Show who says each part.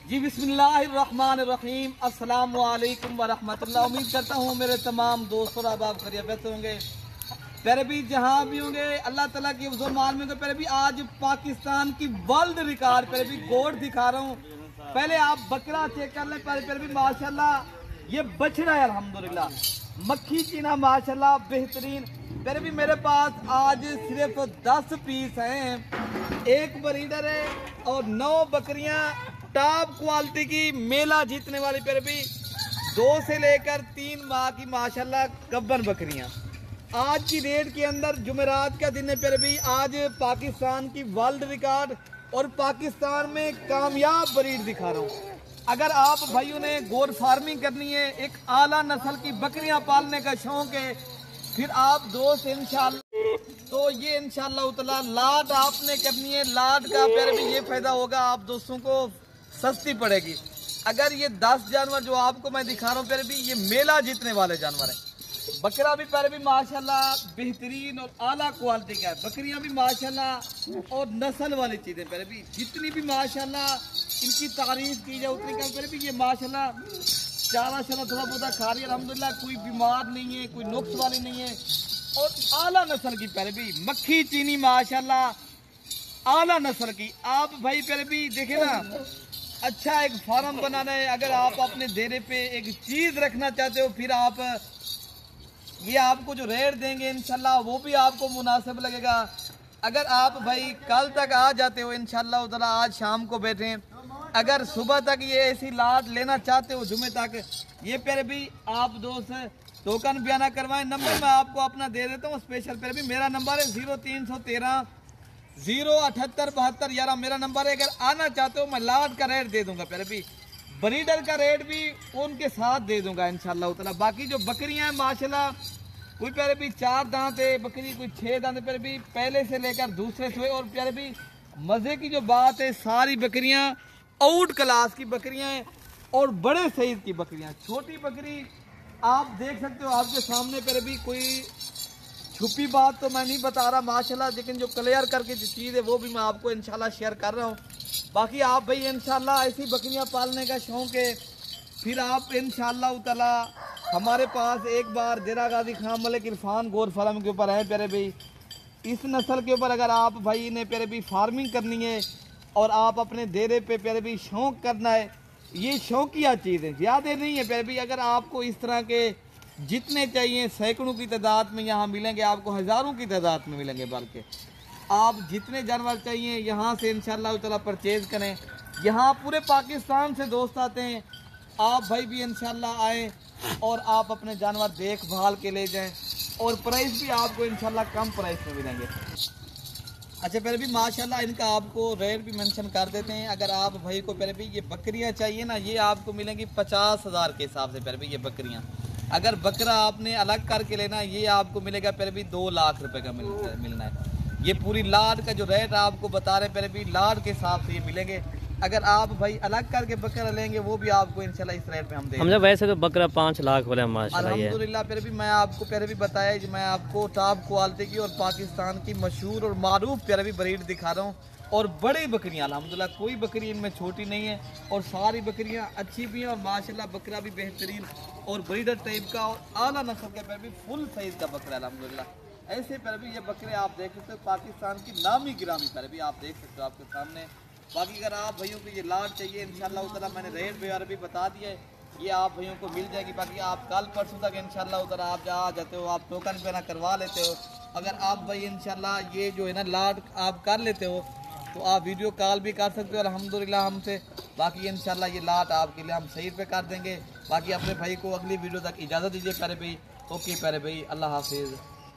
Speaker 1: जी बिस्मिल्लाहिर्रहमानिर्रहीम, अस्सलाम वालेकुम वरहमतुल्लाह। उम्मीद करता हूँ मेरे तमाम दोस्त और अहबाब खैरियत होंगे। प्यारे भी जहाँ भी होंगे अल्लाह ताला की मान में होंगे। प्यारे भी आज पाकिस्तान की वर्ल्ड रिकॉर्ड प्यारे भी गोट दिखा रहा हूँ। पहले आप बकरा चेक कर लें। प्यारे भी माशाल्लाह ये बछड़ा है, अल्हम्दुलिल्लाह मक्खी चीना माशाल्लाह बेहतरीन। प्यारे भी मेरे पास आज सिर्फ 10 पीस हैं, एक ब्रीडर है और 9 बकरियां टॉप क्वालिटी की मेला जीतने वाली। प्यारे भी 2 से लेकर 3 माह की माशाल्लाह गब्बन बकरियां आज की रेट के अंदर। जुमेरात का दिन है प्यारे भी, आज पाकिस्तान की वर्ल्ड रिकॉर्ड और पाकिस्तान में कामयाब ब्रीड दिखा रहा हूँ। अगर आप भाइयों ने गोट फार्मिंग करनी है, एक आला नस्ल की बकरियां पालने का शौक है, फिर आप दोस्त इंशाल्लाह तो ये इंशाल्लाह उतला लाट आपने करनी है। लाट का प्यारे भी ये फायदा होगा, आप दोस्तों को सस्ती पड़ेगी। अगर ये 10 जानवर जो आपको मैं दिखा रहा हूँ प्यारे भी, ये मेला जीतने वाले जानवर है। बकरा भी प्यारे भी माशाल्लाह बेहतरीन और आला क्वालिटी का है। बकरियां भी माशाल्लाह और नस्ल वाली चीजें प्यारे भी, जितनी भी माशाल्लाह इनकी तारीफ की जाए उतनी कम। प्यारे भी ये माशाल्लाह चारा शारा थोड़ा बहुत खा रही है, अल्हम्दुलिल्लाह कोई बीमार नहीं है, कोई नुक्स वाली नहीं है और आला नस्ल की प्यारे भी मक्खी चीनी माशाल्लाह आला नस्ल की। आप भाई प्यारे भी देखे ना, अच्छा एक फार्म बनाना है, अगर आप अपने डेरे पे एक चीज रखना चाहते हो, फिर आप ये आपको जो रेट देंगे इंशाल्लाह वो भी आपको मुनासिब लगेगा। अगर आप भाई कल तक आ जाते हो इंशाल्लाह उधर, आज शाम को बैठे, अगर सुबह तक ये ऐसी लाट लेना चाहते हो जुमे तक, ये प्यारे भी आप दोस्त टोकन बयाना करवाएं। नंबर मैं आपको अपना दे देता हूँ स्पेशल। प्यारे भी मेरा नंबर है 0313 078 72 11 मेरा नंबर है। अगर आना चाहते हो मैं लाट का रेट दे दूंगा प्यारे भी, ब्रीडर का रेट भी उनके साथ दे दूंगा इंशाल्लाह उतना। बाकी जो बकरियां हैं माशाल्लाह, कोई प्यारे भी 4 दांत है बकरी, कोई 6 दांत प्यारे भी, पहले से लेकर दूसरे से। और प्यारे भी मजे की जो बात है, सारी बकरियां आउट क्लास की बकरियां हैं और बड़े साइज की बकरियां। छोटी बकरी आप देख सकते हो आपके सामने प्यारे भी, कोई छुपी बात तो मैं नहीं बता रहा माशाल्लाह, लेकिन जो क्लियर करके जो चीज़ है वो भी मैं आपको इंशाल्लाह शेयर कर रहा हूँ। बाकी आप भाई इंशाल्लाह ऐसी बकरियां पालने का शौक है, फिर आप इंशाल्लाह ताला हमारे पास एक बार डेरा गाजी खान मलिक इरफान गोट फार्म के ऊपर है प्यारे भाई। इस नस्ल के ऊपर अगर आप भाई ने प्यारे भी फार्मिंग करनी है और आप अपने डेरे पे प्यारे भी शौक करना है, ये शौकिया चीज़ है, ज़्यादा नहीं है प्यारे भी। अगर आपको इस तरह के जितने चाहिए सैकड़ों की तादाद में यहाँ मिलेंगे, आपको हज़ारों की तादाद में मिलेंगे। बल्कि आप जितने जानवर चाहिए यहाँ से इंशाल्लाह ताला परचेज़ करें। यहाँ पूरे पाकिस्तान से दोस्त आते हैं, आप भाई भी इंशाल्लाह आएँ और आप अपने जानवर देखभाल के ले जाएं और प्राइस भी आपको इंशाल्लाह कम प्राइस में मिलेंगे। अच्छा प्यारे भी माशाल्लाह इनका आपको रेट भी मेंशन कर देते हैं। अगर आप भाई को प्यारे भी ये बकरियां चाहिए ना, ये आपको मिलेंगी 50,000 के हिसाब से प्यारे भी ये बकरियां। अगर बकरा आपने अलग करके लेना ये आपको मिलेगा प्यारे भी 2 लाख रुपए का मिलना है। ये पूरी लाट का जो रेट आपको बता रहे प्यारे भी, लाट के हिसाब से ये मिलेंगे। अगर आप भाई अलग करके बकरा लेंगे वो भी आपको इंशाल्लाह इस रेट में हम देंगे।
Speaker 2: वैसे तो बकरा 5 लाख वाला माशाल्लाह
Speaker 1: अल्हम्दुलिल्लाह। फिर भी मैं आपको प्यारे भी बताया कि मैं आपको टॉप क्वालिटी की और पाकिस्तान की मशहूर और मारूफ प्यारे भी ब्रीड दिखा रहा हूँ और बड़ी बकरियाँ अल्हम्दुलिल्लाह, कोई बकरी इनमें छोटी नहीं है और सारी बकरियाँ अच्छी भी हैं और माशाल्लाह बकरा भी बेहतरीन और ब्रीडर टाइप का और आला नस्ल का प्यारे भी फुल साइज का बकरा अल्हम्दुलिल्लाह। ऐसे प्यारे भी ये बकरे आप देख सकते हो, पाकिस्तान की नामी गिरामी प्यारे भी आप देख सकते हो आपके सामने। बाकी अगर आप भैयों को ये लाट चाहिए इंशाल्लाह ताला मैंने रेट वगैरह भी बता दिया है, ये आप भैयों को मिल जाएगी। बाकी आप कल परसों तक इंशाल्लाह ताला आप आ जाते हो, आप टोकन पे ना करवा लेते हो। अगर आप भाई इंशाल्लाह ये जो है ना लाट आप कर लेते हो तो आप वीडियो कॉल भी कर सकते हो अल्हम्दुलिल्लाह हमसे। बाकी इंशाल्लाह ये लाट आपके लिए हम सही पे कर देंगे। बाकी अपने भाई को अगली वीडियो तक इजाज़त दीजिए प्यारे भाई। ओके प्यारे भाई, अल्लाह हाफिज़।